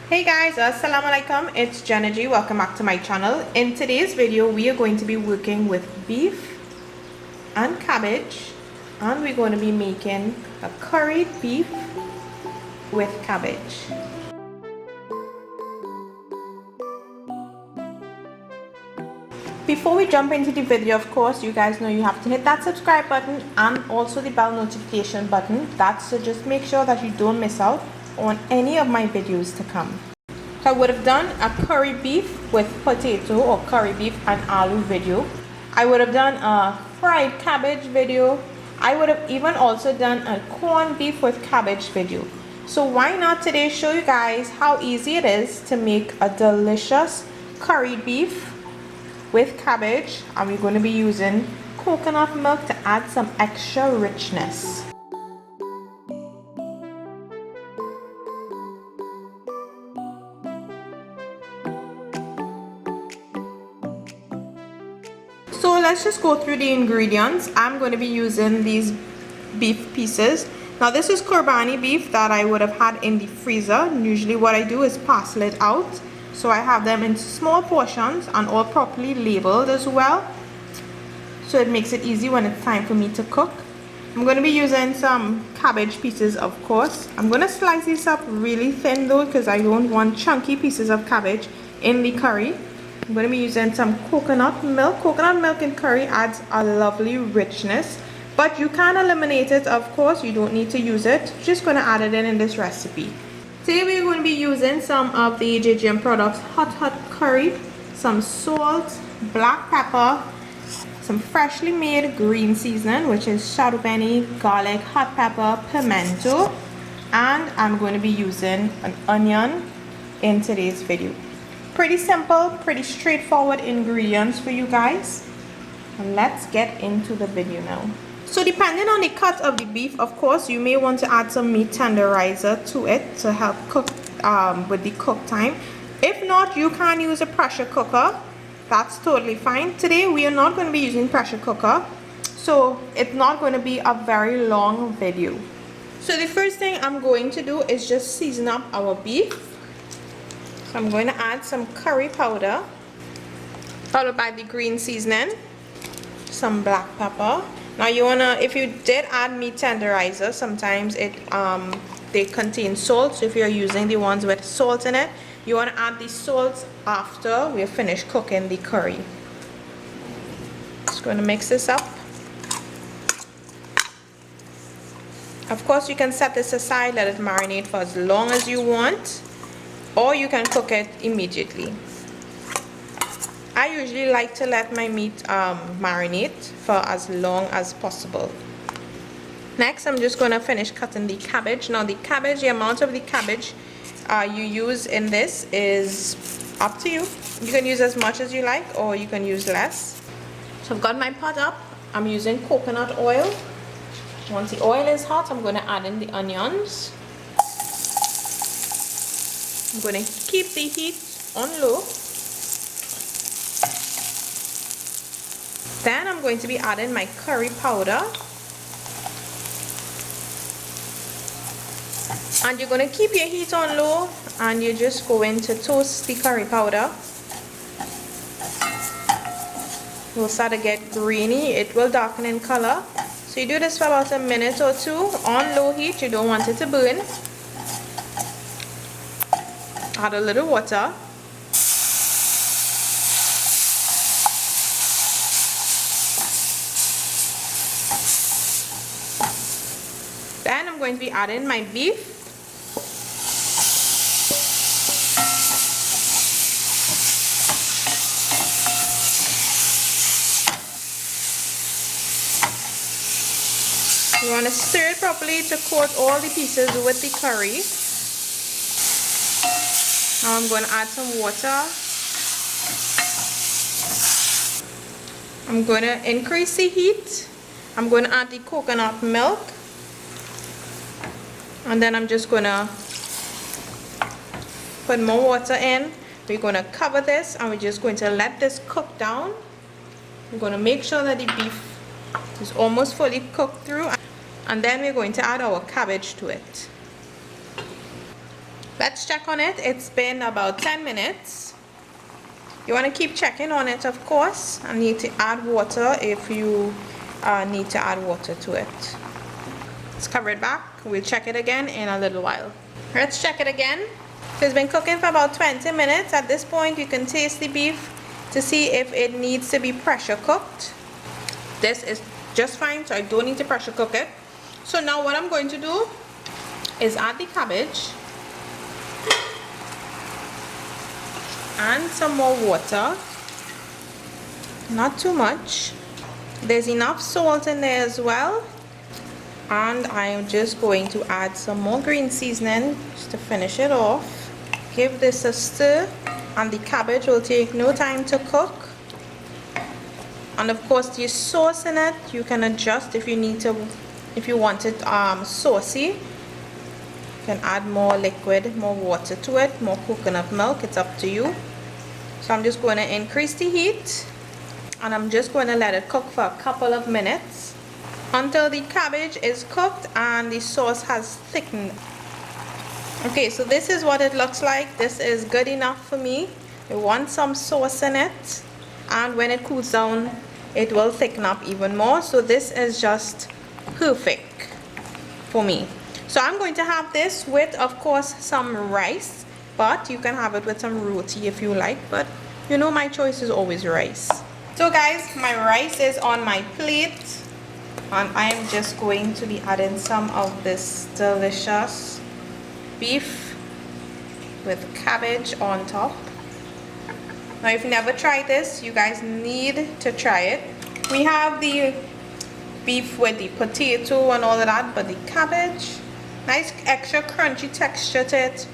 Hey guys, assalamu alaikum, it's Jenna G. Welcome back to my channel. In today's video we are going to be working with beef and cabbage, and we're going to be making a curried beef with cabbage. Before we jump into the video, of course, you guys know you have to hit that subscribe button and also the bell notification button. That's to just make sure that you don't miss out on any of my videos to come. So I would have done a curry beef with potato or curry beef and aloo video. I would have done a fried cabbage video. I would have even also done a corned beef with cabbage video. So why not today show you guys how easy it is to make a delicious curried beef with cabbage, and we're going to be using coconut milk to add some extra richness. So let's just go through the ingredients. I'm going to be using these beef pieces. Now this is Qurbani beef that I would have had in the freezer. Usually what I do is parcel it out. So I have them in small portions and all properly labeled as well. So it makes it easy when it's time for me to cook. I'm going to be using some cabbage pieces, of course. I'm going to slice these up really thin though, because I don't want chunky pieces of cabbage in the curry. I'm going to be using some coconut milk. Coconut milk in curry adds a lovely richness, but you can eliminate it, of course. You don't need to use it. Just going to add it in this recipe. Today we're going to be using some of the JGM Products hot curry, some salt, black pepper, some freshly made green seasoning, which is sharupeni, garlic, hot pepper, pimento, and I'm going to be using an onion in today's video. Pretty simple, pretty straightforward ingredients for you guys. And let's get into the video now. So depending on the cut of the beef, of course, you may want to add some meat tenderizer to it to help cook with the cook time. If not, you can use a pressure cooker. That's totally fine. Today we are not going to be using pressure cooker, so it's not going to be a very long video. So the first thing I'm going to do is just season up our beef. So I'm going to add some curry powder, followed by the green seasoning, some black pepper. Now you wanna, if you did add meat tenderizer, sometimes they contain salt. So if you're using the ones with salt in it, you wanna add the salt after we're finished cooking the curry. Just going to mix this up. Of course, you can set this aside, let it marinate for as long as you want, or you can cook it immediately. I usually like to let my meat marinate for as long as possible. Next, I'm just going to finish cutting the cabbage. Now the cabbage, the amount of the cabbage you use in this is up to you. You can use as much as you like, or you can use less. So I've got my pot up. I'm using coconut oil. Once the oil is hot, I'm going to add in the onions. I'm going to keep the heat on low. Then I'm going to be adding my curry powder, and you're going to keep your heat on low, and you're just going to toast the curry powder. It will start to get grainy, it will darken in color. So you do this for about a minute or two on low heat. You don't want it to burn. Add a little water. Then I'm going to be adding my beef. You want to stir it properly to coat all the pieces with the curry. Now I'm going to add some water. I'm going to increase the heat. I'm going to add the coconut milk. And then I'm just going to put more water in. We're going to cover this and we're just going to let this cook down. I'm going to make sure that the beef is almost fully cooked through. And then we're going to add our cabbage to it. Let's check on it. It's been about 10 minutes. You want to keep checking on it, of course. I need to add water if you need to add water to it. Let's cover it back. We'll check it again in a little while. Let's check it again. So it's been cooking for about 20 minutes. At this point, you can taste the beef to see if it needs to be pressure cooked. This is just fine, so I don't need to pressure cook it. So now what I'm going to do is add the cabbage and some more water. Not too much. There's enough salt in there as well. And I am just going to add some more green seasoning just to finish it off. Give this a stir, and the cabbage will take no time to cook. And of course, the sauce in it you can adjust if you need to. If you want it saucy, you can add more liquid, more water to it, more coconut milk. It's up to you. So I'm just going to increase the heat, and I'm just going to let it cook for a couple of minutes until the cabbage is cooked and the sauce has thickened. Okay, so this is what it looks like. This is good enough for me. You want some sauce in it, and when it cools down it will thicken up even more. So this is just perfect for me. So I'm going to have this with, of course, some rice, but you can have it with some roti if you like, but you know my choice is always rice. So guys, my rice is on my plate, and I am just going to be adding some of this delicious beef with cabbage on top. Now if you never tried this, you guys need to try it. We have the beef with the potato and all of that, but the cabbage, nice extra crunchy texture to it,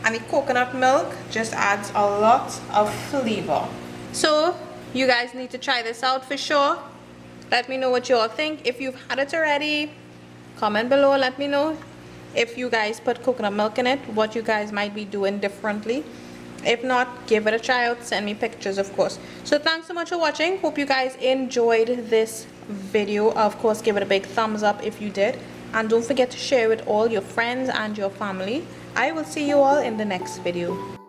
and the coconut milk just adds a lot of flavor. So you guys need to try this out for sure. Let me know what you all think. If you've had it already, comment below. Let me know if you guys put coconut milk in it, what you guys might be doing differently. If not, give it a try out. Send me pictures, of course. So thanks so much for watching. Hope you guys enjoyed this video. Of course, give it a big thumbs up if you did, and don't forget to share with all your friends and your family. I will see you all in the next video.